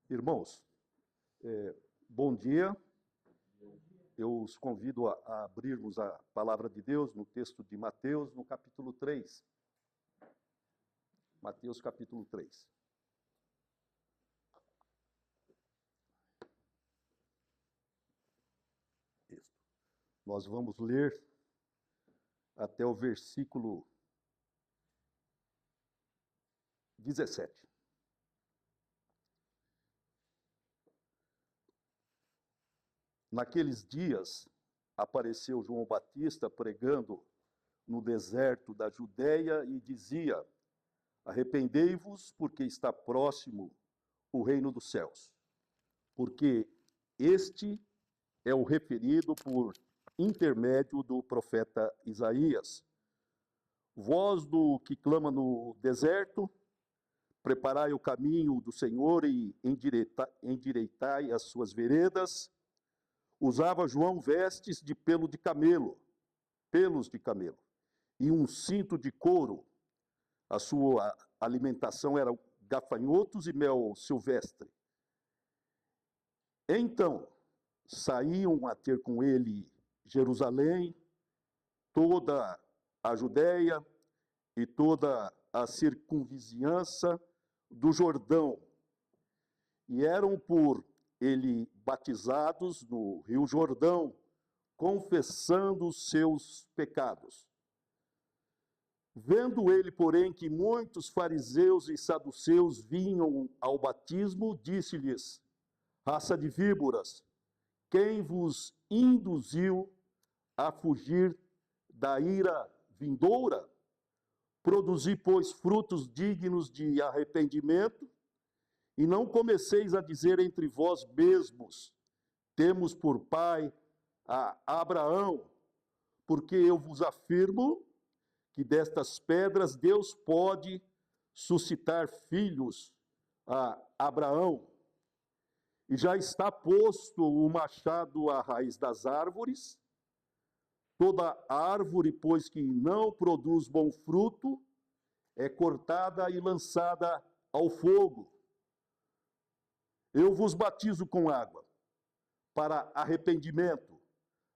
Irmãos, bom dia. Eu os convido a abrirmos a palavra de Deus no texto de Mateus, no capítulo 3. Mateus, capítulo 3. Isso. Nós vamos ler até o versículo 17. Naqueles dias, apareceu João Batista pregando no deserto da Judéia e dizia: arrependei-vos, porque está próximo o reino dos céus. Porque este é o referido por intermédio do profeta Isaías. Voz do que clama no deserto, preparai o caminho do Senhor e endireitai as suas veredas. Usava João vestes de pelos de camelo, e um cinto de couro. A sua alimentação era gafanhotos e mel silvestre. Então, saíam a ter com ele Jerusalém, toda a Judéia e toda a circunvizinhança do Jordão, e eram por ele batizados no Rio Jordão, confessando os seus pecados. Vendo ele, porém, que muitos fariseus e saduceus vinham ao batismo, disse-lhes: raça de víboras, quem vos induziu a fugir da ira vindoura? Produzi, pois, frutos dignos de arrependimento, e não comeceis a dizer entre vós mesmos: temos por pai a Abraão, porque eu vos afirmo que destas pedras Deus pode suscitar filhos a Abraão. E já está posto o machado à raiz das árvores. Toda árvore, pois, que não produz bom fruto, é cortada e lançada ao fogo. Eu vos batizo com água para arrependimento,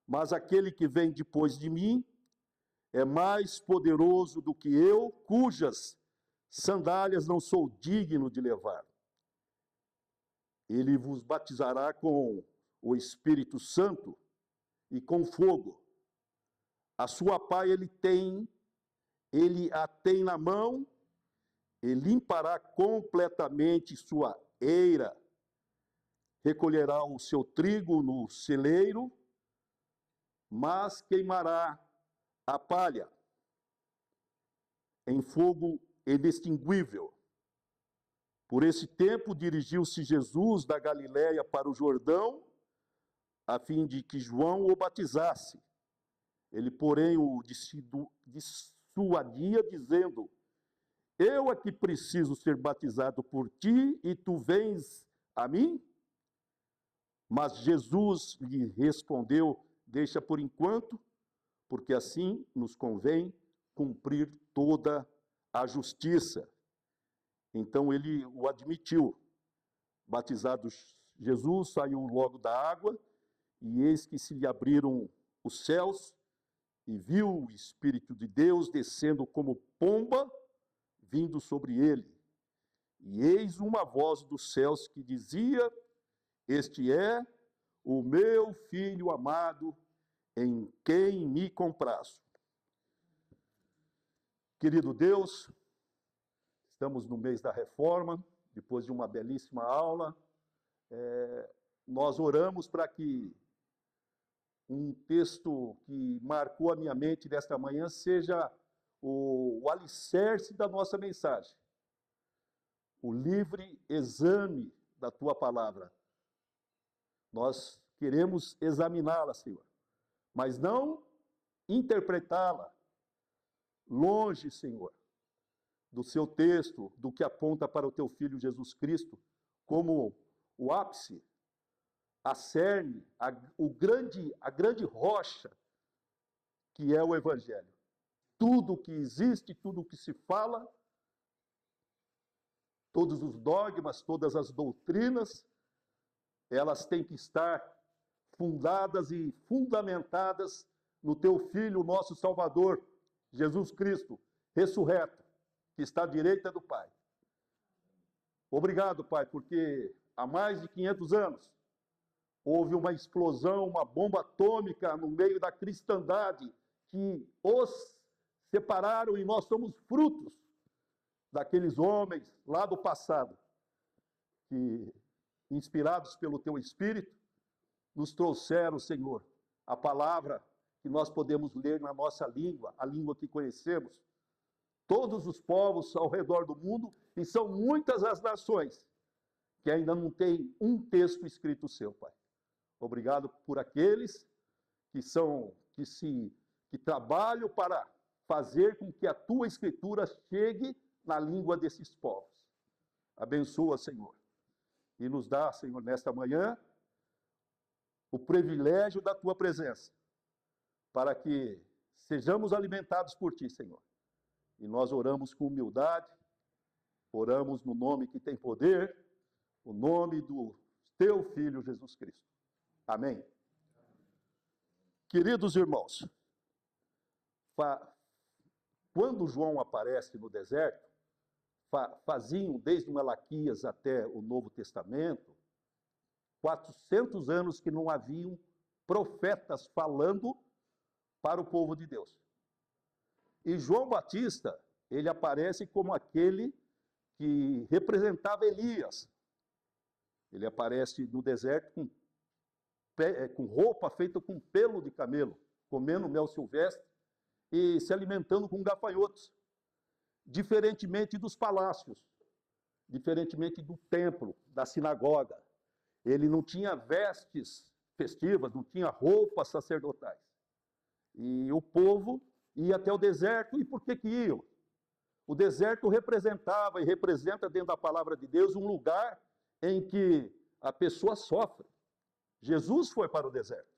mas aquele que vem depois de mim é mais poderoso do que eu, cujas sandálias não sou digno de levar. Ele vos batizará com o Espírito Santo e com fogo. A sua pá ele a tem na mão, e limpará completamente sua eira, recolherá o seu trigo no celeiro, mas queimará a palha em fogo inextinguível. Por esse tempo dirigiu-se Jesus da Galiléia para o Jordão, a fim de que João o batizasse. Ele, porém, o dissuadia, dizendo: eu é que preciso ser batizado por ti, e tu vens a mim? Mas Jesus lhe respondeu: deixa por enquanto, porque assim nos convém cumprir toda a justiça. Então ele o admitiu. Batizado Jesus, saiu logo da água, e eis que se lhe abriram os céus, e viu o Espírito de Deus descendo como pomba, vindo sobre ele. E eis uma voz dos céus que dizia: este é o meu Filho amado, em quem me comprazo. Querido Deus, estamos no mês da reforma, depois de uma belíssima aula. Nós oramos para que um texto que marcou a minha mente desta manhã seja o alicerce da nossa mensagem. O livre exame da tua palavra. Nós queremos examiná-la, Senhor, mas não interpretá-la longe, Senhor, do seu texto, do que aponta para o teu Filho Jesus Cristo, como o ápice, a cerne, a grande rocha que é o Evangelho. Tudo que existe, tudo que se fala, Todos os dogmas, todas as doutrinas, elas têm que estar fundadas e fundamentadas no teu Filho, nosso Salvador, Jesus Cristo, ressurreto, que está à direita do Pai. Obrigado, Pai, porque há mais de 500 anos houve uma explosão, uma bomba atômica no meio da cristandade que os separaram e nós somos frutos daqueles homens lá do passado que, inspirados pelo teu Espírito, nos trouxeram, Senhor, a palavra que nós podemos ler na nossa língua, a língua que conhecemos. Todos os povos ao redor do mundo, e são muitas as nações que ainda não têm um texto escrito seu, Pai. Obrigado por aqueles que trabalham para fazer com que a tua escritura chegue na língua desses povos. Abençoa, Senhor, e nos dá, Senhor, nesta manhã, o privilégio da tua presença, para que sejamos alimentados por ti, Senhor. E nós oramos com humildade, oramos no nome que tem poder, o nome do teu Filho Jesus Cristo. Amém. Queridos irmãos, quando João aparece no deserto, faziam desde Malaquias até o Novo Testamento, 400 anos que não haviam profetas falando para o povo de Deus. E João Batista, ele aparece como aquele que representava Elias. Ele aparece no deserto com roupa feita com pelo de camelo, comendo mel silvestre e se alimentando com gafanhotos. Diferentemente dos palácios, diferentemente do templo, da sinagoga. Ele não tinha vestes festivas, não tinha roupas sacerdotais. E o povo ia até o deserto, e por que iam? O deserto representava e representa dentro da palavra de Deus um lugar em que a pessoa sofre. Jesus foi para o deserto,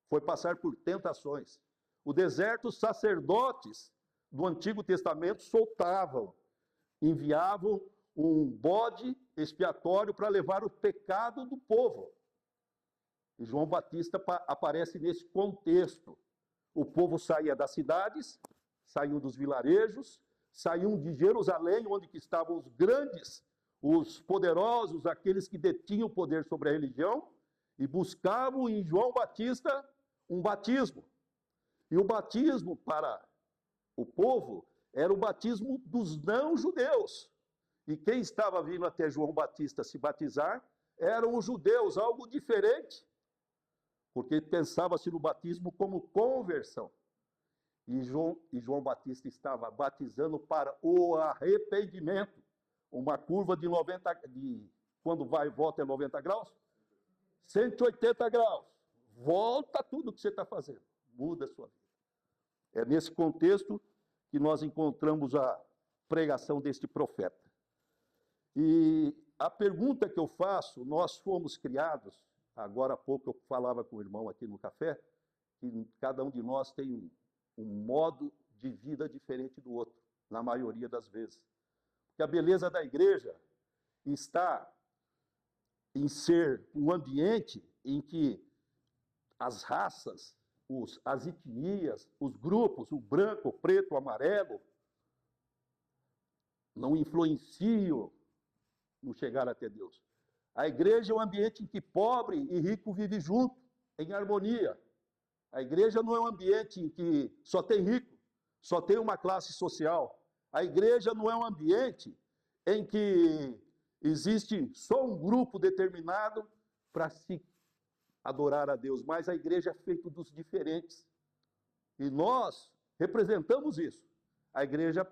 foi passar por tentações. O deserto, os sacerdotes do Antigo Testamento soltavam, enviavam um bode expiatório para levar o pecado do povo. E João Batista aparece nesse contexto. O povo saía das cidades, saíam dos vilarejos, saíam de Jerusalém, onde estavam os grandes, os poderosos, aqueles que detinham o poder sobre a religião, e buscavam em João Batista um batismo. E o batismo para o povo era o batismo dos não-judeus. E quem estava vindo até João Batista se batizar eram os judeus, algo diferente, porque pensava-se no batismo como conversão. E João Batista estava batizando para o arrependimento. Uma curva de quando vai e volta é 90 graus? 180 graus. Volta tudo que você está fazendo. Muda a sua vida. É nesse contexto que nós encontramos a pregação deste profeta. E a pergunta que eu faço, nós fomos criados, agora há pouco eu falava com o irmão aqui no café, que cada um de nós tem um modo de vida diferente do outro, na maioria das vezes. Porque a beleza da igreja está em ser um ambiente em que as raças, as etnias, os grupos, o branco, o preto, o amarelo, não influenciam no chegar até Deus. A igreja é um ambiente em que pobre e rico vivem junto, em harmonia. A igreja não é um ambiente em que só tem rico, só tem uma classe social. A igreja não é um ambiente em que existe só um grupo determinado para se adorar a Deus, mas a igreja é feita dos diferentes. E nós representamos isso. A igreja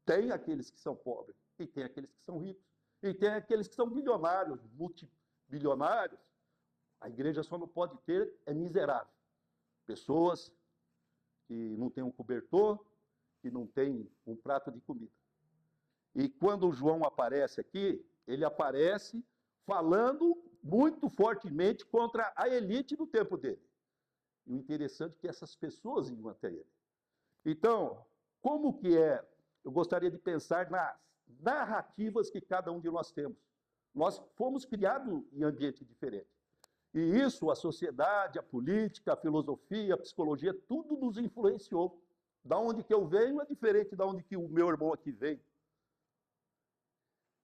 tem aqueles que são pobres, e tem aqueles que são ricos, e tem aqueles que são bilionários, multibilionários. A igreja só não pode ter é miserável. Pessoas que não têm um cobertor, que não têm um prato de comida. E quando João aparece aqui, ele aparece falando muito fortemente contra a elite do tempo dele. E o interessante é que essas pessoas iam até ele. Então, como que é? Eu gostaria de pensar narrativas que cada um de nós temos. Nós fomos criados em ambiente diferente. E isso, a sociedade, a política, a filosofia, a psicologia, tudo nos influenciou. Da onde que eu venho é diferente da onde que o meu irmão aqui veio.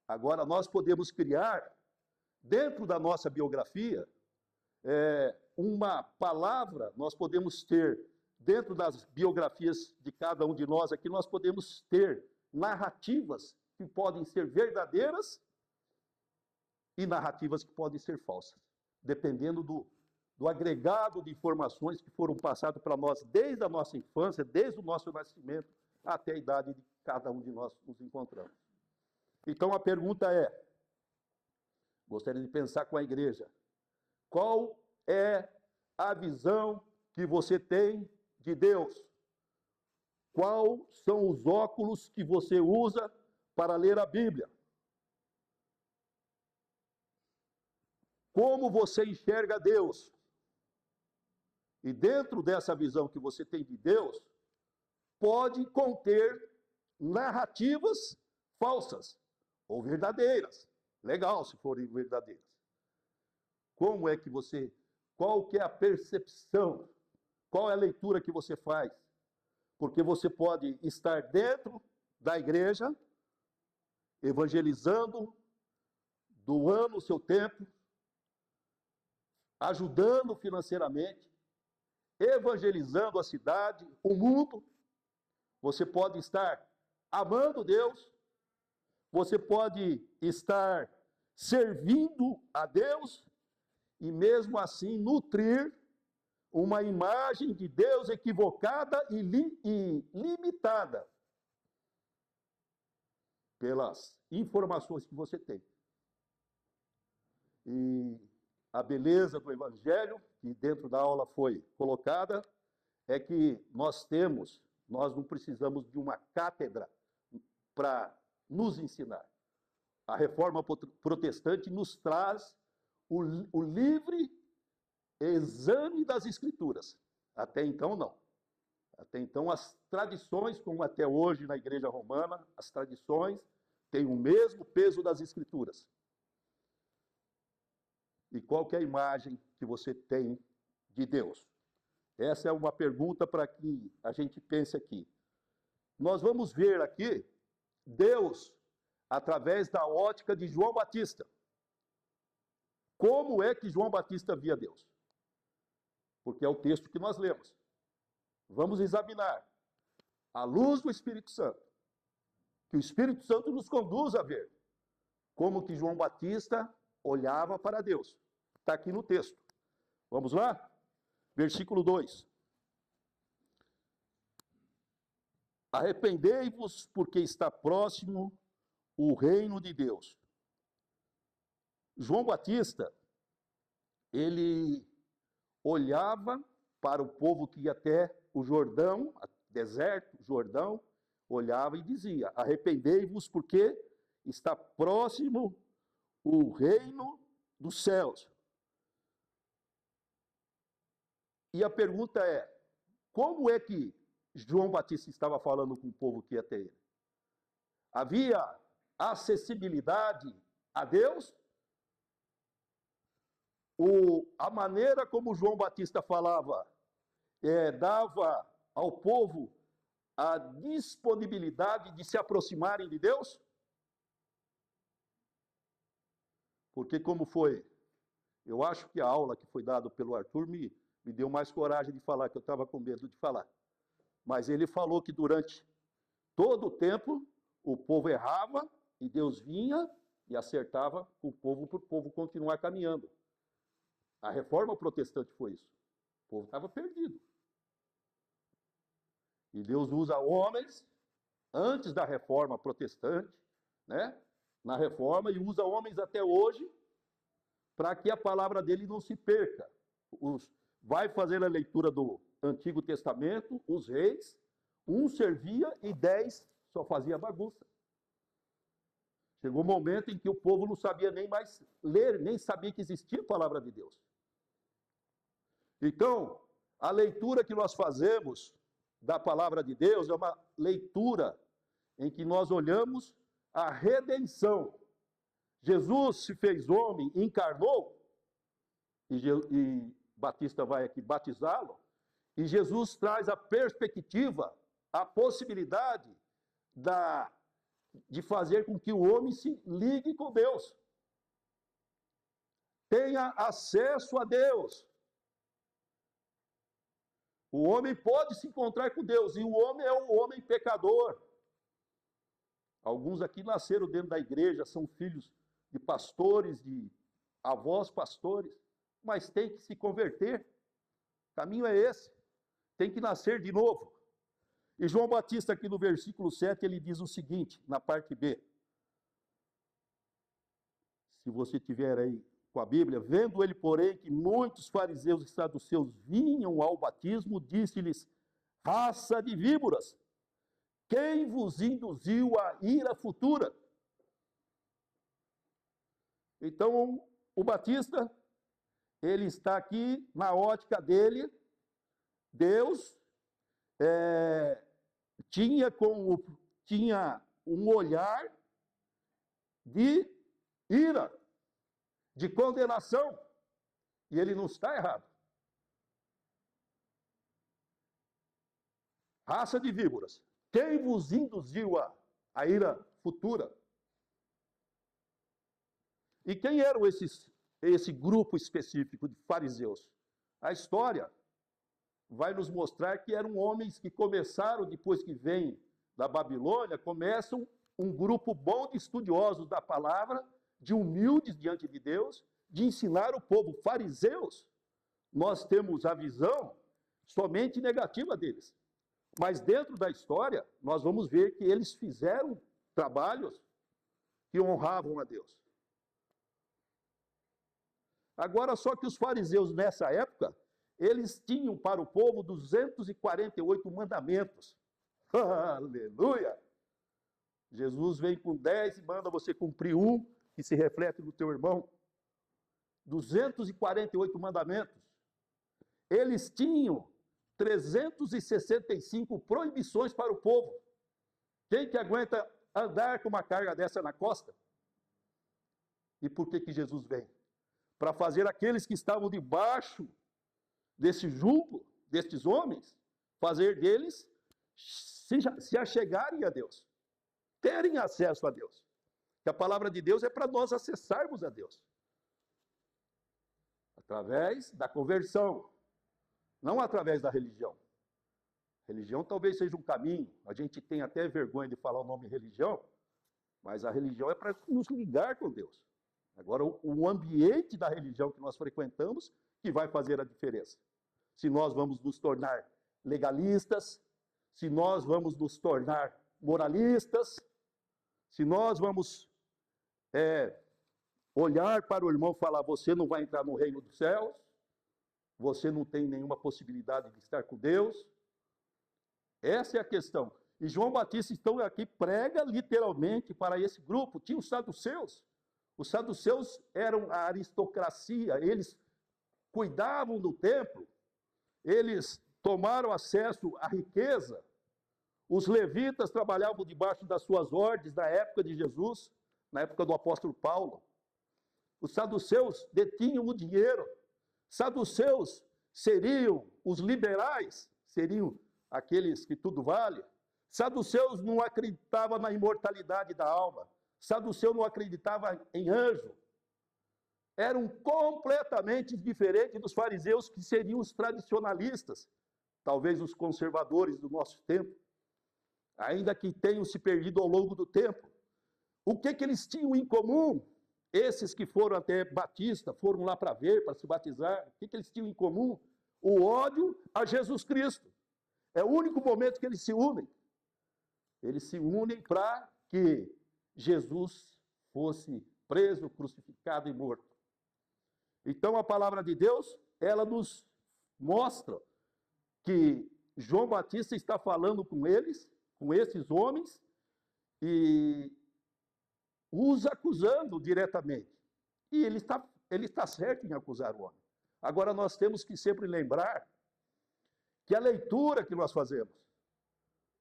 Agora, nós podemos criar, dentro da nossa biografia, uma palavra, nós podemos ter, dentro das biografias de cada um de nós aqui, nós podemos ter narrativas que podem ser verdadeiras e narrativas que podem ser falsas, dependendo do agregado de informações que foram passadas para nós desde a nossa infância, desde o nosso nascimento, até a idade de cada um de nós nos encontramos. Então a pergunta é, gostaria de pensar com a igreja, qual é a visão que você tem de Deus? Quais são os óculos que você usa para ler a Bíblia? Como você enxerga Deus? E dentro dessa visão que você tem de Deus, pode conter narrativas falsas ou verdadeiras. Legal, se forem verdadeiras. Como é que você, qual que é a percepção? Qual é a leitura que você faz? Porque você pode estar dentro da igreja, evangelizando, doando o seu tempo, ajudando financeiramente, evangelizando a cidade, o mundo. Você pode estar amando Deus, você pode estar servindo a Deus e mesmo assim nutrir uma imagem de Deus equivocada e limitada pelas informações que você tem. E a beleza do Evangelho, que dentro da aula foi colocada, é que nós não precisamos de uma cátedra para nos ensinar. A reforma protestante nos traz o livre exame das Escrituras. Até então, não. Até então, as tradições, como até hoje na Igreja Romana, as tradições têm o mesmo peso das Escrituras. E qual que é a imagem que você tem de Deus? Essa é uma pergunta para que a gente pense aqui. Nós vamos ver aqui Deus através da ótica de João Batista. Como é que João Batista via Deus? Porque é o texto que nós lemos. Vamos examinar à luz do Espírito Santo. Que o Espírito Santo nos conduz a ver como que João Batista olhava para Deus. Está aqui no texto. Vamos lá? Versículo 2. Arrependei-vos, porque está próximo o reino de Deus. João Batista, ele olhava para o povo que ia até o Jordão, deserto, Jordão, olhava e dizia, arrependei-vos, porque está próximo o reino dos céus. E a pergunta é, como é que João Batista estava falando com o povo que ia até ele? Havia acessibilidade a Deus? A maneira como João Batista falava dava ao povo a disponibilidade de se aproximarem de Deus? Porque como foi? Eu acho que a aula que foi dada pelo Arthur me deu mais coragem de falar, que eu estava com medo de falar. Mas ele falou que durante todo o tempo o povo errava e Deus vinha e acertava o povo para o povo continuar caminhando. A reforma protestante foi isso. O povo estava perdido. E Deus usa homens, antes da reforma protestante, né, na reforma, e usa homens até hoje, para que a palavra dele não se perca. Vai fazer a leitura do Antigo Testamento, os reis, um servia e 10 só fazia bagunça. Chegou um momento em que o povo não sabia nem mais ler, nem sabia que existia a palavra de Deus. Então, a leitura que nós fazemos da palavra de Deus é uma leitura em que nós olhamos a redenção. Jesus se fez homem, encarnou, e Batista vai aqui batizá-lo, e Jesus traz a perspectiva, a possibilidade de fazer com que o homem se ligue com Deus, tenha acesso a Deus. O homem pode se encontrar com Deus, e o homem é um homem pecador. Alguns aqui nasceram dentro da igreja, são filhos de pastores, de avós pastores, mas tem que se converter. O caminho é esse. Tem que nascer de novo. E João Batista, aqui no versículo 7, ele diz o seguinte, na parte B. Se você tiver aí com a Bíblia, vendo ele, porém, que muitos fariseus e saduceus vinham ao batismo, disse-lhes, raça de víboras, quem vos induziu a ira futura? Então, o Batista, ele está aqui na ótica dele, Deus tinha um olhar de ira, de condenação, e ele não está errado. Raça de víboras, quem vos induziu a ira futura? E quem eram esse grupo específico de fariseus? A história vai nos mostrar que eram homens que começaram, depois que vêm da Babilônia, começam um grupo bom de estudiosos da palavra, de humildes diante de Deus, de ensinar o povo. Fariseus, nós temos a visão somente negativa deles. Mas dentro da história, nós vamos ver que eles fizeram trabalhos que honravam a Deus. Agora, só que os fariseus, nessa época, eles tinham para o povo 248 mandamentos. Aleluia! Jesus vem com 10 e manda você cumprir um, que se reflete no teu irmão. 248 mandamentos. Eles tinham 365 proibições para o povo. Quem que aguenta andar com uma carga dessa na costa? E por que Jesus vem? Para fazer aqueles que estavam debaixo desse jugo, destes homens, fazer deles se achegarem a Deus, terem acesso a Deus. Que a palavra de Deus é para nós acessarmos a Deus. Através da conversão, não através da religião. Religião talvez seja um caminho, a gente tem até vergonha de falar o nome religião, mas a religião é para nos ligar com Deus. Agora, o ambiente da religião que nós frequentamos que vai fazer a diferença. Se nós vamos nos tornar legalistas, se nós vamos nos tornar moralistas, se nós vamos olhar para o irmão e falar, você não vai entrar no reino dos céus, você não tem nenhuma possibilidade de estar com Deus. Essa é a questão. E João Batista, então, aqui prega literalmente para esse grupo. Tinha os saduceus. Os saduceus eram a aristocracia, eles cuidavam do templo, eles tomaram acesso à riqueza. Os levitas trabalhavam debaixo das suas ordens na época de Jesus, na época do apóstolo Paulo. Os saduceus detinham o dinheiro. Saduceus seriam os liberais, seriam aqueles que tudo vale. Saduceus não acreditavam na imortalidade da alma. Saduceu não acreditava em anjo. Eram completamente diferentes dos fariseus, que seriam os tradicionalistas, talvez os conservadores do nosso tempo, ainda que tenham se perdido ao longo do tempo. O que eles tinham em comum? Esses que foram até Batista, foram lá para ver, para se batizar, o que eles tinham em comum? O ódio a Jesus Cristo. É o único momento que eles se unem. Eles se unem para que Jesus fosse preso, crucificado e morto. Então a palavra de Deus, ela nos mostra que João Batista está falando com eles, com esses homens, e os acusando diretamente. E ele está certo em acusar o homem. Agora nós temos que sempre lembrar que a leitura que nós fazemos,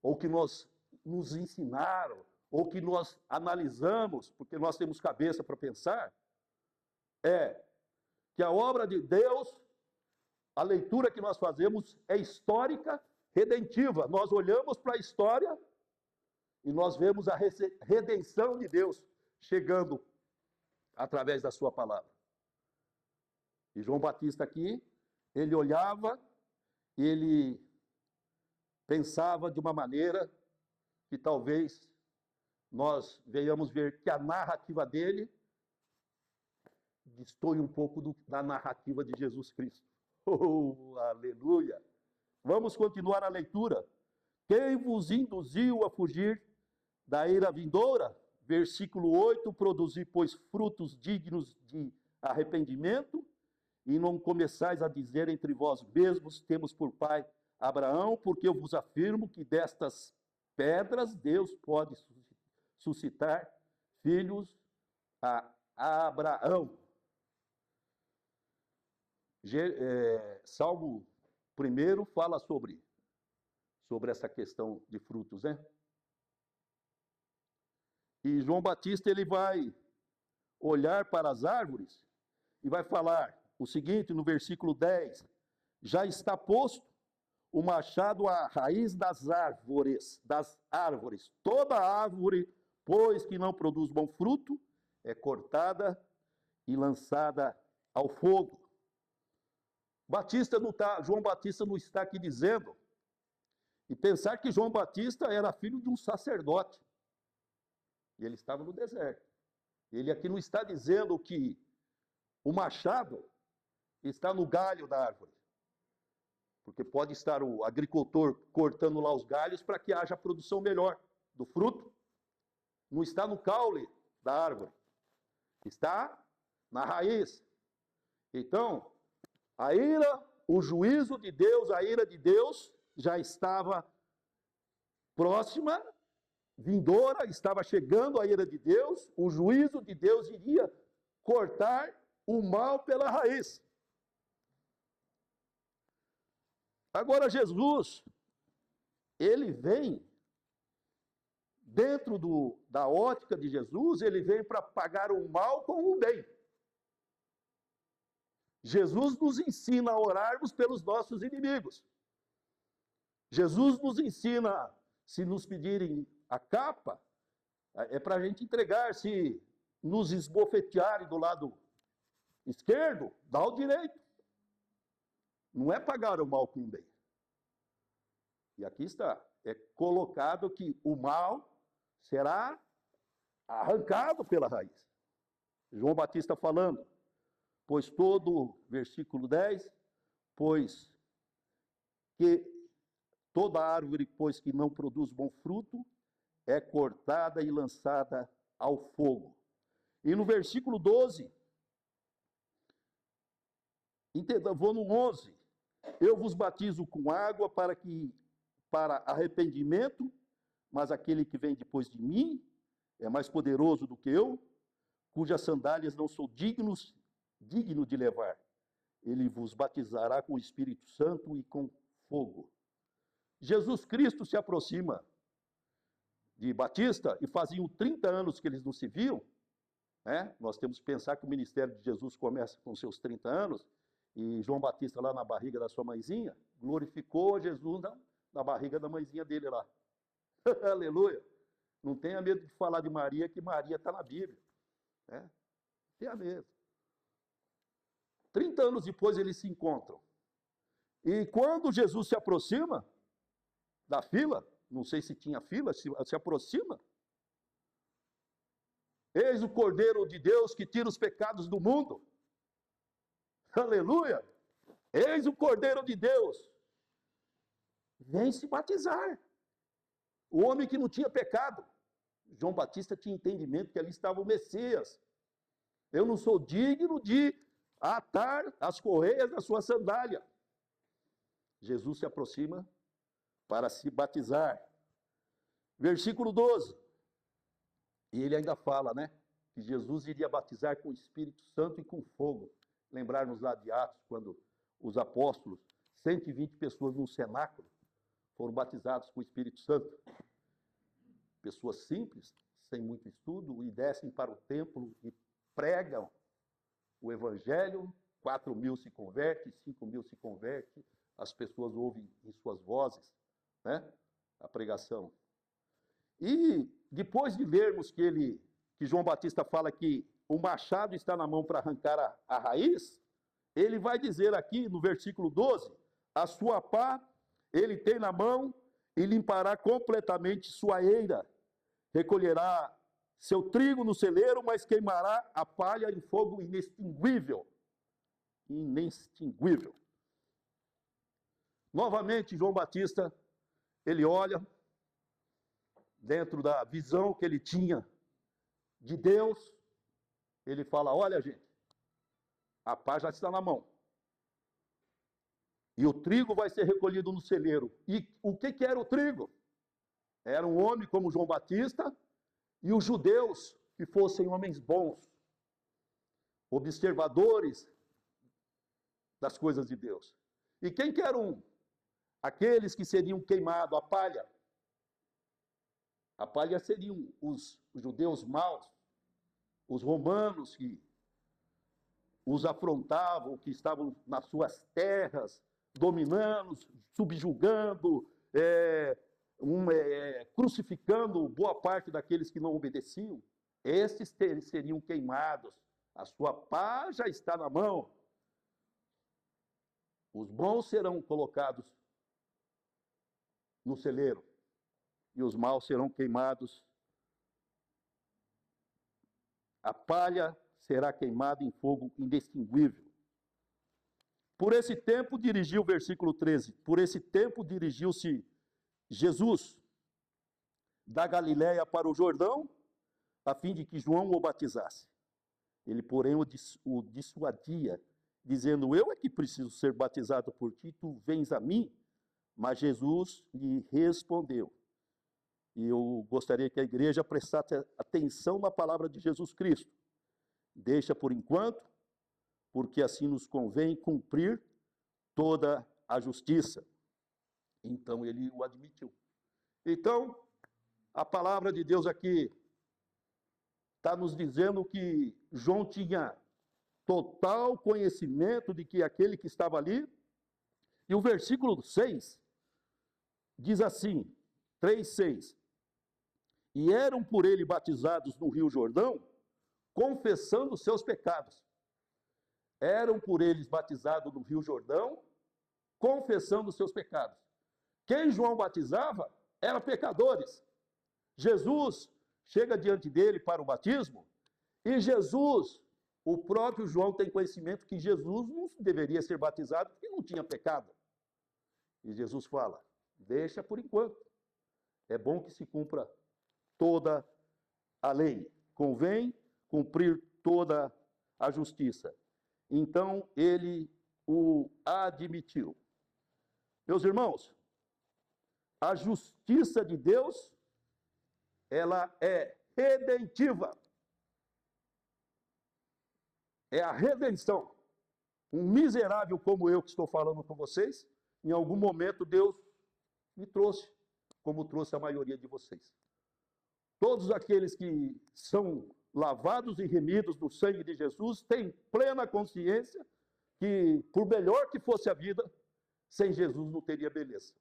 ou que nos ensinaram, ou que nós analisamos, porque nós temos cabeça para pensar, é que a obra de Deus, a leitura que nós fazemos é histórica, redentiva. Nós olhamos para a história e nós vemos a redenção de Deus chegando através da sua palavra. E João Batista aqui, ele olhava, ele pensava de uma maneira que talvez nós venhamos ver que a narrativa dele destoe um pouco da narrativa de Jesus Cristo. Oh, aleluia! Vamos continuar a leitura. Quem vos induziu a fugir da ira vindoura? Versículo 8, produzir, pois, frutos dignos de arrependimento, e não começais a dizer entre vós mesmos, temos por pai Abraão, porque eu vos afirmo que destas pedras Deus pode suscitar filhos a Abraão. Salmo 1 fala sobre essa questão de frutos, né? E João Batista, ele vai olhar para as árvores e vai falar o seguinte no versículo 10: já está posto o machado à raiz das árvores. Toda árvore, pois que não produz bom fruto, é cortada e lançada ao fogo. João Batista não está aqui dizendo, e pensar que João Batista era filho de um sacerdote, e ele estava no deserto. Ele aqui não está dizendo que o machado está no galho da árvore, porque pode estar o agricultor cortando lá os galhos para que haja produção melhor do fruto. Não está no caule da árvore, está na raiz. Então, a ira, o juízo de Deus, a ira de Deus já estava próxima, vindoura, estava chegando a ira de Deus, o juízo de Deus iria cortar o mal pela raiz. Agora Jesus, ele vem, dentro da ótica de Jesus, ele vem para pagar o mal com o bem. Jesus nos ensina a orarmos pelos nossos inimigos. Jesus nos ensina, se nos pedirem a capa, é para a gente entregar. Se nos esbofetearem do lado esquerdo, dá o direito. Não é pagar o mal com o bem. E aqui está, é colocado que o mal será arrancado pela raiz. João Batista falando, pois todo, versículo 10, pois que toda árvore, pois que não produz bom fruto, é cortada e lançada ao fogo. E no versículo 12, vou no 11, eu vos batizo com água para arrependimento, mas aquele que vem depois de mim é mais poderoso do que eu, cujas sandálias não sou digno de levar. Ele vos batizará com o Espírito Santo e com fogo. Jesus Cristo se aproxima de Batista, e faziam 30 anos que eles não se viam, né? Nós temos que pensar que o ministério de Jesus começa com seus 30 anos, e João Batista lá na barriga da sua mãezinha, glorificou Jesus na barriga da mãezinha dele lá. Aleluia! Não tenha medo de falar de Maria, que Maria está na Bíblia. Né? Tenha medo. 30 anos depois eles se encontram. E quando Jesus se aproxima da fila, não sei se tinha fila, se aproxima, eis o Cordeiro de Deus que tira os pecados do mundo. Aleluia! Eis o Cordeiro de Deus. Vem se batizar. O homem que não tinha pecado. João Batista tinha entendimento que ali estava o Messias. Eu não sou digno de atar as correias da sua sandália. Jesus se aproxima para se batizar. Versículo 12. E ele ainda fala, né? Que Jesus iria batizar com o Espírito Santo e com fogo. Lembrarmos lá de Atos, quando os apóstolos, 120 pessoas num cenáculo, foram batizados com o Espírito Santo. pessoas simples, sem muito estudo, e descem para o templo e pregam o evangelho, 4.000 se convertem, 5.000 se convertem, as pessoas ouvem em suas vozes, né, a pregação. E depois de vermos que João Batista fala que o machado está na mão para arrancar a raiz, ele vai dizer aqui no versículo 12, a sua pá ele tem na mão e limpará completamente sua eira, recolherá seu trigo no celeiro, mas queimará a palha em fogo inextinguível. Inextinguível. Novamente, João Batista, ele olha dentro da visão que ele tinha de Deus, ele fala, olha gente, a pá já está na mão. E o trigo vai ser recolhido no celeiro. E o que era o trigo? Era um homem como João Batista e os judeus que fossem homens bons, observadores das coisas de Deus. E quem que eram aqueles que seriam queimados? A palha. A palha seriam os judeus maus, os romanos que os afrontavam, que estavam nas suas terras, dominando, subjugando, crucificando boa parte daqueles que não obedeciam. Estes seriam queimados. A sua pá já está na mão. Os bons serão colocados no celeiro e os maus serão queimados. A palha será queimada em fogo inextinguível. Por esse tempo dirigiu, o versículo 13, por esse tempo dirigiu-se Jesus da Galiléia para o Jordão, a fim de que João o batizasse. Ele, porém, o dissuadia, dizendo, eu é que preciso ser batizado por ti, tu vens a mim? Mas Jesus lhe respondeu, e eu gostaria que a igreja prestasse atenção na palavra de Jesus Cristo. Deixa por enquanto, porque assim nos convém cumprir toda a justiça. Então ele o admitiu. Então, a palavra de Deus aqui está nos dizendo que João tinha total conhecimento de que aquele que estava ali, e o versículo 6 diz assim, 3:6, e eram por ele batizados no Rio Jordão, confessando seus pecados. Eram por eles batizados no Rio Jordão, confessando seus pecados. Quem João batizava eram pecadores. Jesus chega diante dele para o batismo, e Jesus, o próprio João tem conhecimento que Jesus não deveria ser batizado porque não tinha pecado. E Jesus fala, deixa por enquanto. É bom que se cumpra toda a lei. Convém cumprir toda a justiça. Então, ele o admitiu. Meus irmãos, a justiça de Deus, ela é redentiva. É a redenção. Um miserável como eu que estou falando com vocês, em algum momento Deus me trouxe, como trouxe a maioria de vocês. Todos aqueles que são lavados e remidos no sangue de Jesus têm plena consciência que, por melhor que fosse a vida, sem Jesus não teria beleza.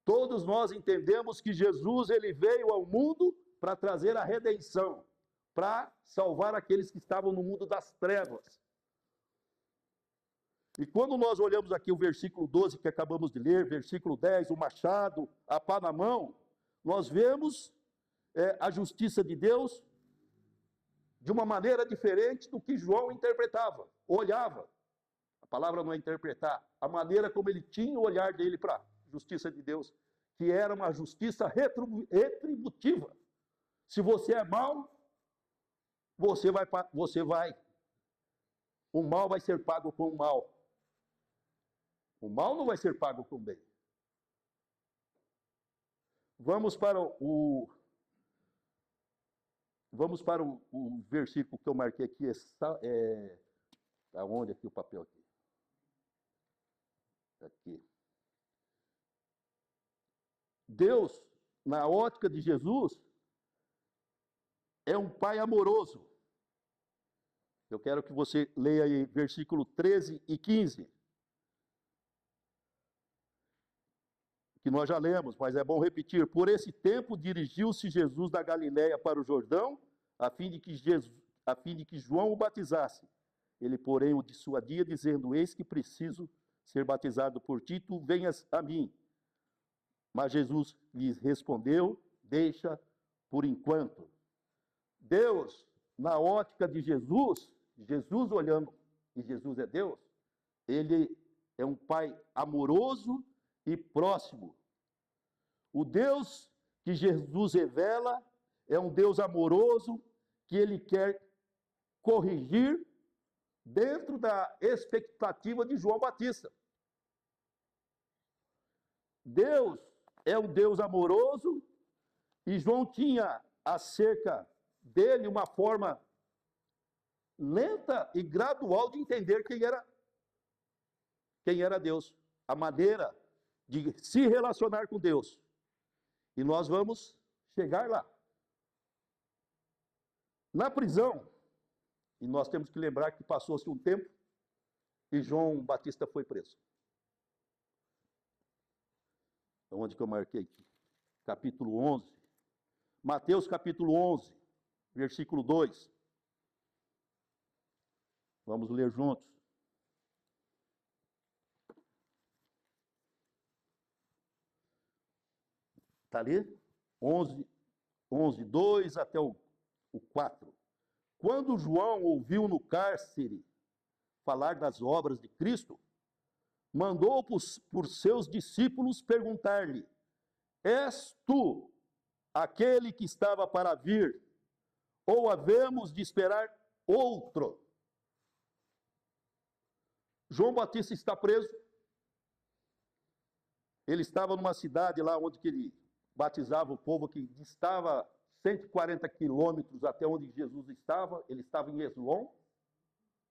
Todos nós entendemos que Jesus ele veio ao mundo para trazer a redenção, para salvar aqueles que estavam no mundo das trevas. E quando nós olhamos aqui o versículo 12 que acabamos de ler, versículo 10, o machado, a pá na mão, nós vemos a justiça de Deus de uma maneira diferente do que João interpretava, olhava. A palavra não é interpretar, a maneira como ele tinha o olhar dele para a justiça de Deus, que era uma justiça retributiva. Se você é mau, você vai. O mal vai ser pago com o mal. O mal não vai ser pago com o bem. Vamos para o versículo que eu marquei aqui. Aonde aqui o papel aqui? Aqui. Deus, na ótica de Jesus, é um pai amoroso. Eu quero que você leia aí versículo 13 e 15. Que nós já lemos, mas é bom repetir. Por esse tempo dirigiu-se Jesus da Galiléia para o Jordão, a fim de que João o batizasse. Ele, porém, o dissuadia, dizendo: eis que preciso ser batizado por ti, tu venhas a mim. Mas Jesus lhes respondeu: deixa por enquanto. Deus, na ótica de Jesus, Jesus olhando, e Jesus é Deus, ele é um pai amoroso e próximo. O Deus que Jesus revela é um Deus amoroso que ele quer corrigir dentro da expectativa de João Batista. Deus é um Deus amoroso e João tinha acerca dele uma forma lenta e gradual de entender quem era Deus, a maneira de se relacionar com Deus. E nós vamos chegar lá. Na prisão, e nós temos que lembrar que passou-se um tempo e João Batista foi preso. Onde que eu marquei aqui? Capítulo 11. Mateus capítulo 11, versículo 2. Vamos ler juntos. Está ali? 11, 2 até o 4. Quando João ouviu no cárcere falar das obras de Cristo, mandou por seus discípulos perguntar-lhe: és tu aquele que estava para vir, ou havemos de esperar outro? João Batista está preso. Ele estava numa cidade lá onde ele batizava o povo, que distava 140 quilômetros até onde Jesus estava. Ele estava em Eslon.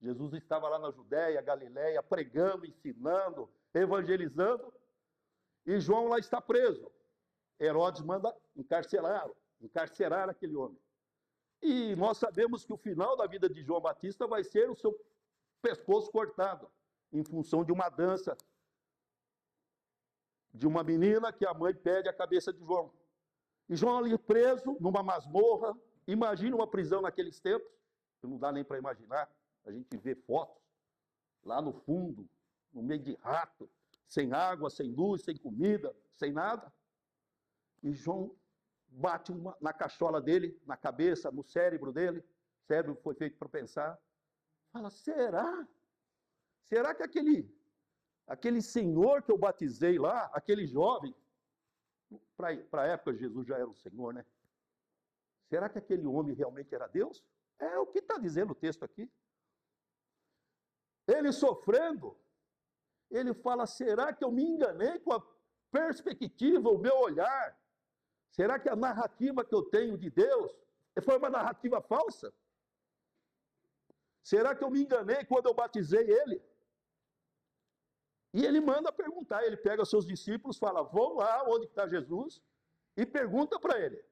Jesus estava lá na Judéia, Galiléia, pregando, ensinando, evangelizando. E João lá está preso. Herodes manda encarcerar aquele homem. E nós sabemos que o final da vida de João Batista vai ser o seu pescoço cortado, em função de uma dança de uma menina que a mãe pede a cabeça de João. E João ali preso numa masmorra. Imagina uma prisão naqueles tempos, que não dá nem para imaginar. A gente vê fotos lá no fundo, no meio de rato, sem água, sem luz, sem comida, sem nada. E João bate na cachola dele, na cabeça, no cérebro dele. O cérebro foi feito para pensar. Fala: será? Será que aquele senhor que eu batizei lá, aquele jovem, para a época Jesus já era um senhor, né? Será que aquele homem realmente era Deus? É o que está dizendo o texto aqui. Ele sofrendo, ele fala: será que eu me enganei com a perspectiva, o meu olhar? Será que a narrativa que eu tenho de Deus foi uma narrativa falsa? Será que eu me enganei quando eu batizei ele? E ele manda perguntar, ele pega os seus discípulos, fala: vão lá onde está Jesus e pergunta para ele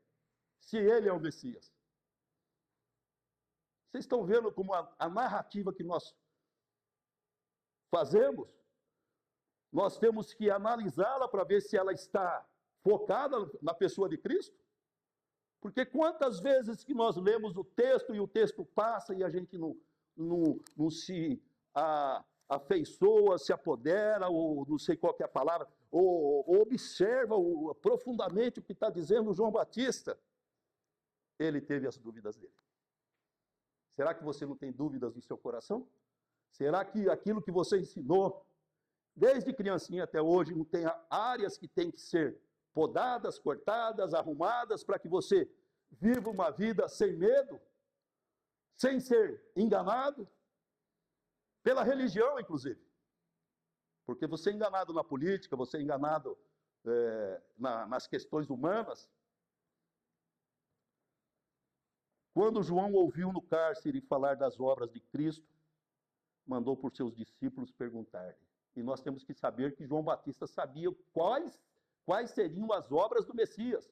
se ele é o Messias. Vocês estão vendo como a narrativa que nós fazemos, nós temos que analisá-la para ver se ela está focada na pessoa de Cristo? Porque quantas vezes que nós lemos o texto e o texto passa e a gente não se afeiçoa, se apodera, ou não sei qual que é a palavra, ou observa profundamente o que está dizendo João Batista. Ele teve as dúvidas dele. Será que você não tem dúvidas no seu coração? Será que aquilo que você ensinou, desde criancinha até hoje, não tem áreas que têm que ser podadas, cortadas, arrumadas, para que você viva uma vida sem medo, sem ser enganado? Pela religião, inclusive. Porque você é enganado na política, você é enganado nas questões humanas. Quando João ouviu no cárcere falar das obras de Cristo, mandou por seus discípulos perguntar-lhe. E nós temos que saber que João Batista sabia quais seriam as obras do Messias.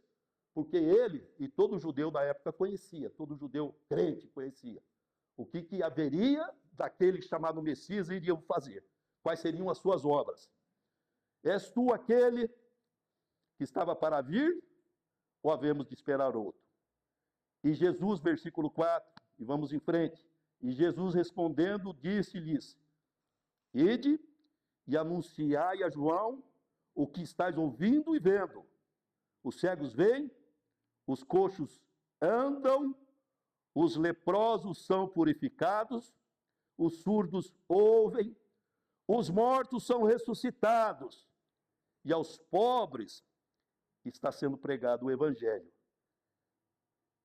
porque ele e todo judeu da época conhecia, todo judeu crente conhecia o que haveria daquele chamado Messias iriam fazer, quais seriam as suas obras. És tu aquele que estava para vir, ou havemos de esperar outro? E Jesus, versículo 4, e vamos em frente. E Jesus respondendo, disse-lhes: Ide e anunciai a João o que estáis ouvindo e vendo. Os cegos veem, os coxos andam, os leprosos são purificados, os surdos ouvem, os mortos são ressuscitados, e aos pobres está sendo pregado o evangelho.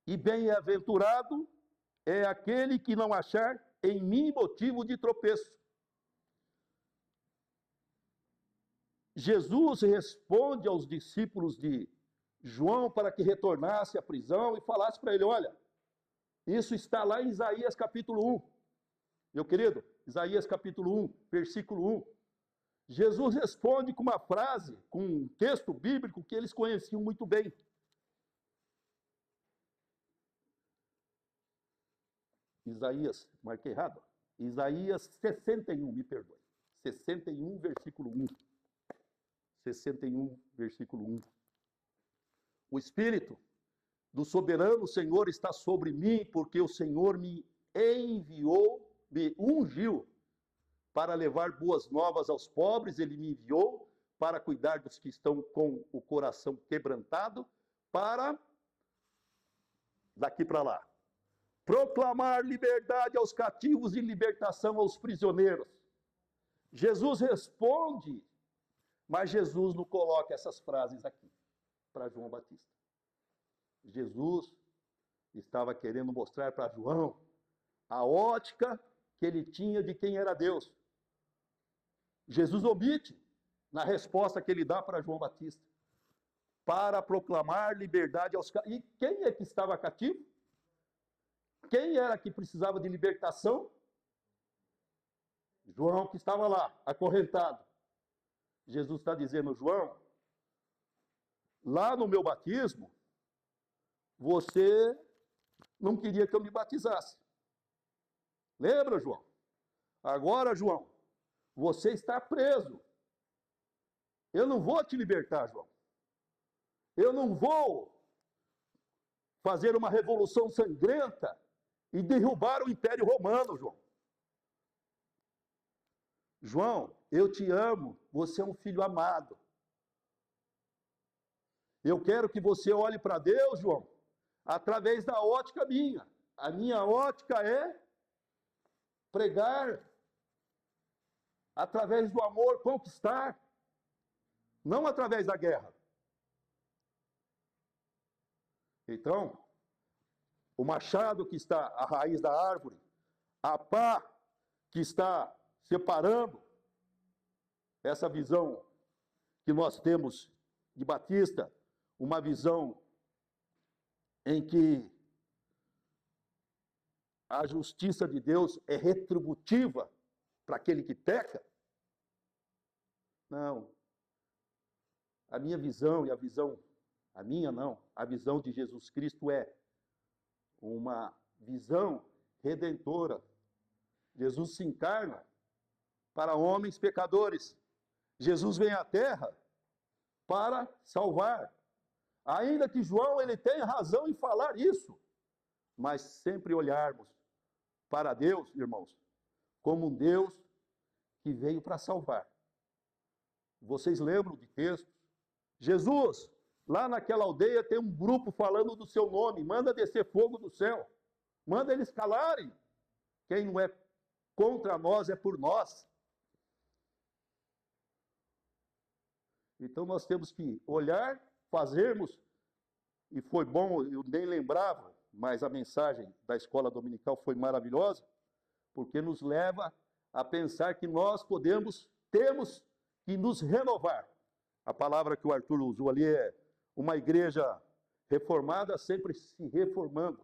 E bem-aventurado é aquele que não achar em mim motivo de tropeço. Jesus responde aos discípulos de João para que retornasse à prisão e falasse para ele: olha, isso está lá em Isaías capítulo 1. Meu querido, Isaías capítulo 1, versículo 1. Jesus responde com uma frase, com um texto bíblico que eles conheciam muito bem. Isaías, marquei errado. Isaías 61, me perdoe. 61, versículo 1. 61, versículo 1. O Espírito do soberano Senhor está sobre mim, porque o Senhor me enviou, me ungiu para levar boas novas aos pobres. Ele me enviou para cuidar dos que estão com o coração quebrantado, para, daqui para lá, proclamar liberdade aos cativos e libertação aos prisioneiros. Jesus responde, mas Jesus não coloca essas frases aqui para João Batista. Jesus estava querendo mostrar para João a ótica que ele tinha de quem era Deus. Jesus omite na resposta que ele dá para João Batista, para proclamar liberdade aos cativos. E quem é que estava cativo? Quem era que precisava de libertação? João, que estava lá, acorrentado. Jesus está dizendo: João, lá no meu batismo, você não queria que eu me batizasse. Lembra, João? Agora, João, você está preso. Eu não vou te libertar, João. Eu não vou fazer uma revolução sangrenta e derrubar o Império Romano, João. João, eu te amo, você é um filho amado. Eu quero que você olhe para Deus, João, através da ótica minha. A minha ótica é pregar, através do amor, conquistar, não através da guerra. Então, o machado que está à raiz da árvore, a pá que está separando, essa visão que nós temos de Batista, uma visão em que a justiça de Deus é retributiva para aquele que peca. Não. A minha visão e a visão, a minha não, a visão de Jesus Cristo é uma visão redentora. Jesus se encarna para homens pecadores. Jesus vem à terra para salvar. Ainda que João ele tenha razão em falar isso, mas sempre olharmos para Deus, irmãos, como um Deus que veio para salvar. Vocês lembram de textos? Jesus, lá naquela aldeia tem um grupo falando do seu nome, manda descer fogo do céu, manda eles calarem. Quem não é contra nós é por nós. Então nós temos que olhar, fazermos, e foi bom, eu nem lembrava, mas a mensagem da escola dominical foi maravilhosa, porque nos leva a pensar que nós temos que nos renovar. A palavra que o Arthur usou ali é uma igreja reformada sempre se reformando.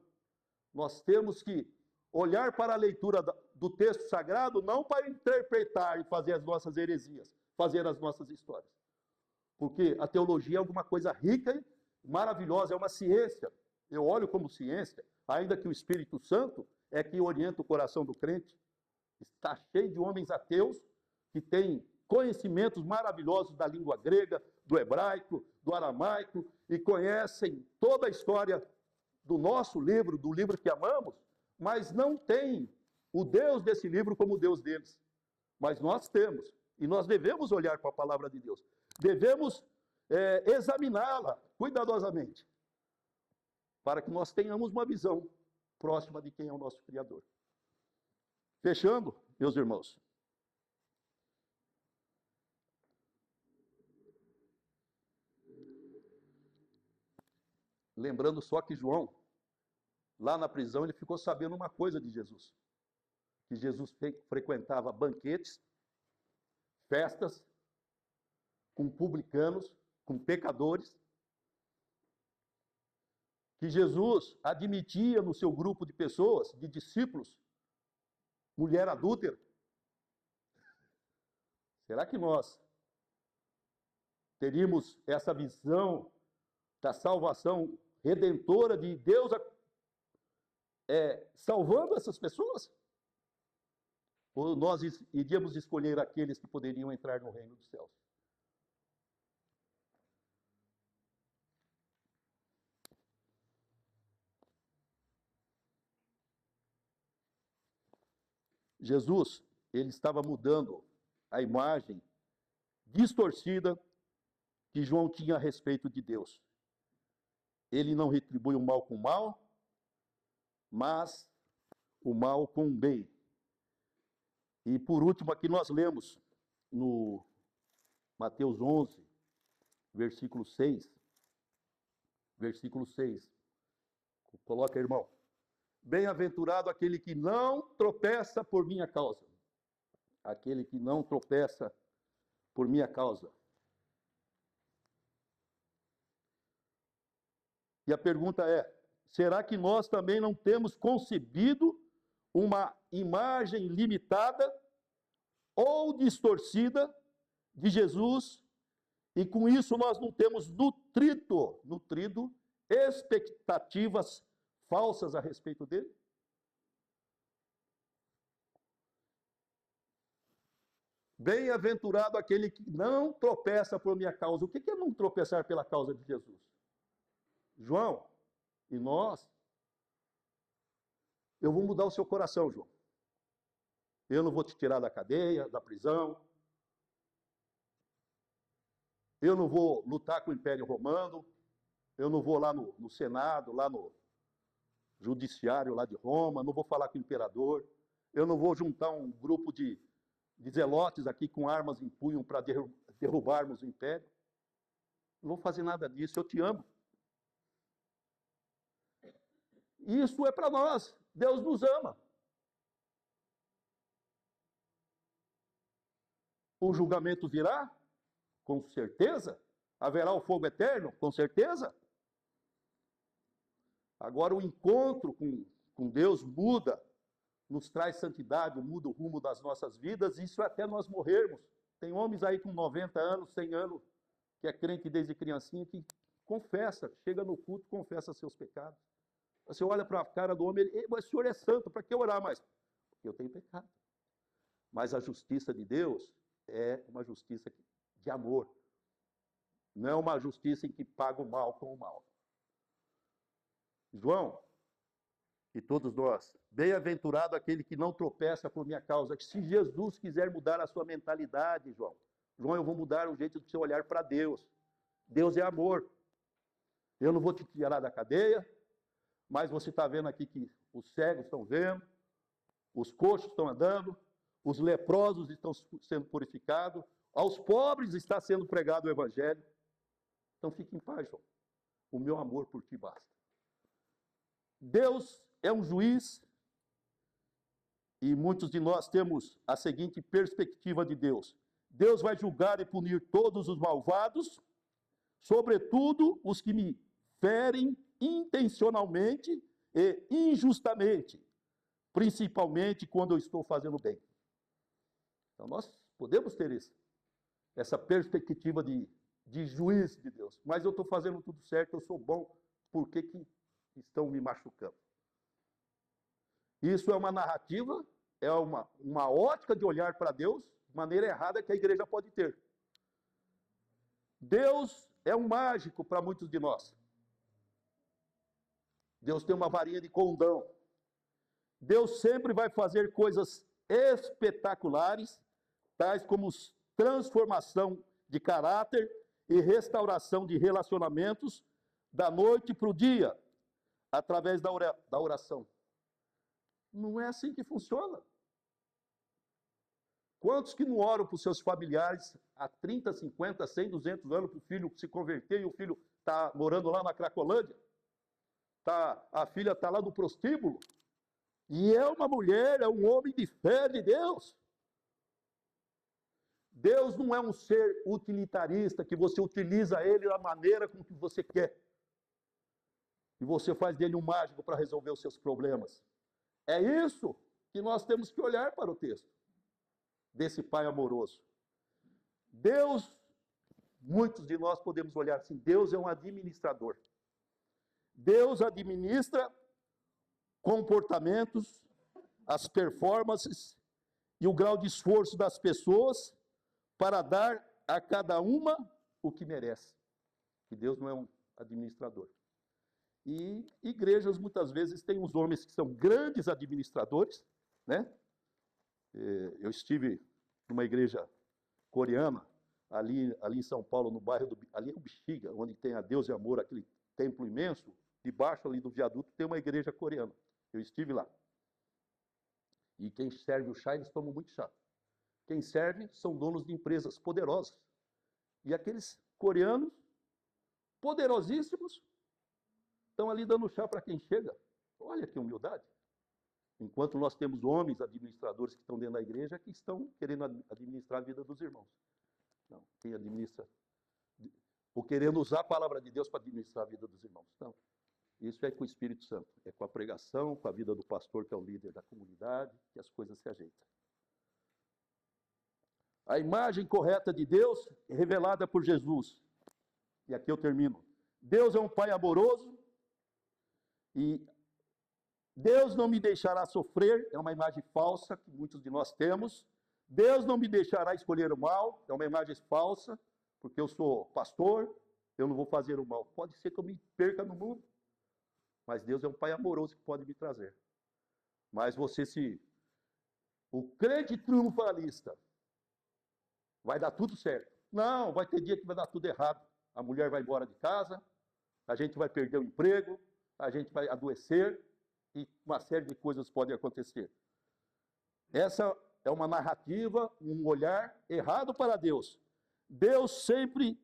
Nós temos que olhar para a leitura do texto sagrado, não para interpretar e fazer as nossas heresias, fazer as nossas histórias. Porque a teologia é alguma coisa rica maravilhosa, é uma ciência. Eu olho como ciência, ainda que o Espírito Santo é que orienta o coração do crente. Está cheio de homens ateus que têm conhecimentos maravilhosos da língua grega, do hebraico, do aramaico, e conhecem toda a história do nosso livro, do livro que amamos, mas não têm o Deus desse livro como o Deus deles. Mas nós temos, e nós devemos olhar para a palavra de Deus. Devemos examiná-la cuidadosamente, para que nós tenhamos uma visão próxima de quem é o nosso Criador. Fechando, meus irmãos. Lembrando só que João, lá na prisão, ele ficou sabendo uma coisa de Jesus. Que Jesus frequentava banquetes, festas, com publicanos, com pecadores. Que Jesus admitia no seu grupo de pessoas, de discípulos, mulher adúltera. Será que nós teríamos essa visão da salvação redentora de Deus salvando essas pessoas? Ou nós iríamos escolher aqueles que poderiam entrar no reino dos céus? Jesus, ele estava mudando a imagem distorcida que João tinha a respeito de Deus. Ele não retribui o mal com o mal, mas o mal com o bem. E por último, aqui nós lemos no Mateus 11, versículo 6. Versículo 6. Coloca, irmão. Bem-aventurado aquele que não tropeça por minha causa. Aquele que não tropeça por minha causa. E a pergunta é: será que nós também não temos concebido uma imagem limitada ou distorcida de Jesus, e com isso nós não temos nutrido expectativas falsas a respeito dele? Bem-aventurado aquele que não tropeça por minha causa. O que é não tropeçar pela causa de Jesus? João, e nós, eu vou mudar o seu coração, João. Eu não vou te tirar da cadeia, da prisão. Eu não vou lutar com o Império Romano. Eu não vou lá no Senado, lá no judiciário lá de Roma. Não vou falar com o imperador. Eu não vou juntar um grupo de zelotes aqui com armas em punho para derrubarmos o Império. Não vou fazer nada disso. Eu te amo. Isso é para nós. Deus nos ama. O julgamento virá? Com certeza. Haverá o fogo eterno? Com certeza. Agora o encontro com Deus muda, nos traz santidade, muda o rumo das nossas vidas, isso até nós morrermos. Tem homens aí com 90 anos, 100 anos, que é crente desde criancinha, que confessa, chega no culto, confessa seus pecados. Você olha para a cara do homem, mas o senhor é santo, para que orar mais? Porque eu tenho pecado. Mas a justiça de Deus é uma justiça de amor. Não é uma justiça em que paga o mal com o mal. João, e todos nós, bem-aventurado aquele que não tropeça por minha causa. Que se Jesus quiser mudar a sua mentalidade, João, eu vou mudar o jeito de você olhar para Deus. Deus é amor. Eu não vou te tirar da cadeia, mas você está vendo aqui que os cegos estão vendo, os coxos estão andando, os leprosos estão sendo purificados, aos pobres está sendo pregado o evangelho. Então fique em paz, João. O meu amor por ti basta. Deus é um juiz e muitos de nós temos a seguinte perspectiva de Deus. Deus vai julgar e punir todos os malvados, sobretudo os que me ferem intencionalmente e injustamente, principalmente quando eu estou fazendo bem. Então nós podemos ter essa perspectiva de de juiz de Deus. Mas eu estou fazendo tudo certo, eu sou bom, por que que estão me machucando? Isso é uma narrativa, é uma ótica de olhar para Deus, de maneira errada que a igreja pode ter. Deus é um mágico para muitos de nós. Deus tem uma varinha de condão. Deus sempre vai fazer coisas espetaculares, tais como transformação de caráter e restauração de relacionamentos da noite para o dia, através da oração. Não é assim que funciona. Quantos que não oram para os seus familiares há 30, 50, 100, 200 anos para o filho se converter e o filho está morando lá na Cracolândia? A filha está lá no prostíbulo? E é uma mulher, é um homem de fé de Deus. Deus não é um ser utilitarista que você utiliza ele da maneira com que você quer. E você faz dele um mágico para resolver os seus problemas. É isso que nós temos que olhar para o texto desse Pai amoroso. Deus, muitos de nós podemos olhar assim, Deus é um administrador. Deus administra comportamentos, as performances e o grau de esforço das pessoas para dar a cada uma o que merece. E Deus não é um administrador. E igrejas, muitas vezes, têm uns homens que são grandes administradores, né? Eu estive numa igreja coreana, ali em São Paulo, no bairro ali é o Bexiga, onde tem a Deus e Amor, aquele templo imenso, debaixo ali do viaduto tem uma igreja coreana. Eu estive lá. E quem serve o chá, eles tomam muito chá. Quem serve são donos de empresas poderosas. E aqueles coreanos, poderosíssimos, estão ali dando chá para quem chega. Olha que humildade. Enquanto nós temos homens administradores que estão dentro da igreja que estão querendo administrar a vida dos irmãos. Não, quem administra, ou querendo usar a palavra de Deus para administrar a vida dos irmãos. Não, isso é com o Espírito Santo, é com a pregação, com a vida do pastor, que é o líder da comunidade, que as coisas se ajeitam. A imagem correta de Deus é revelada por Jesus. E aqui eu termino. Deus é um Pai amoroso, e Deus não me deixará sofrer, é uma imagem falsa que muitos de nós temos. Deus não me deixará escolher o mal, é uma imagem falsa, porque eu sou pastor, eu não vou fazer o mal. Pode ser que eu me perca no mundo, mas Deus é um Pai amoroso que pode me trazer. Mas o crente triunfalista, vai dar tudo certo. Não, vai ter dia que vai dar tudo errado. A mulher vai embora de casa, a gente vai perder o emprego, a gente vai adoecer e uma série de coisas podem acontecer. Essa é uma narrativa, um olhar errado para Deus. Deus sempre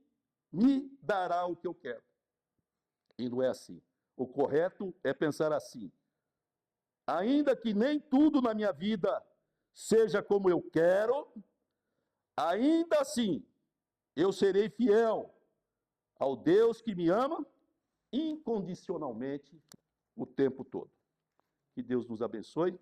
me dará o que eu quero. E não é assim. O correto é pensar assim: ainda que nem tudo na minha vida seja como eu quero, ainda assim eu serei fiel ao Deus que me ama incondicionalmente o tempo todo. Que Deus nos abençoe.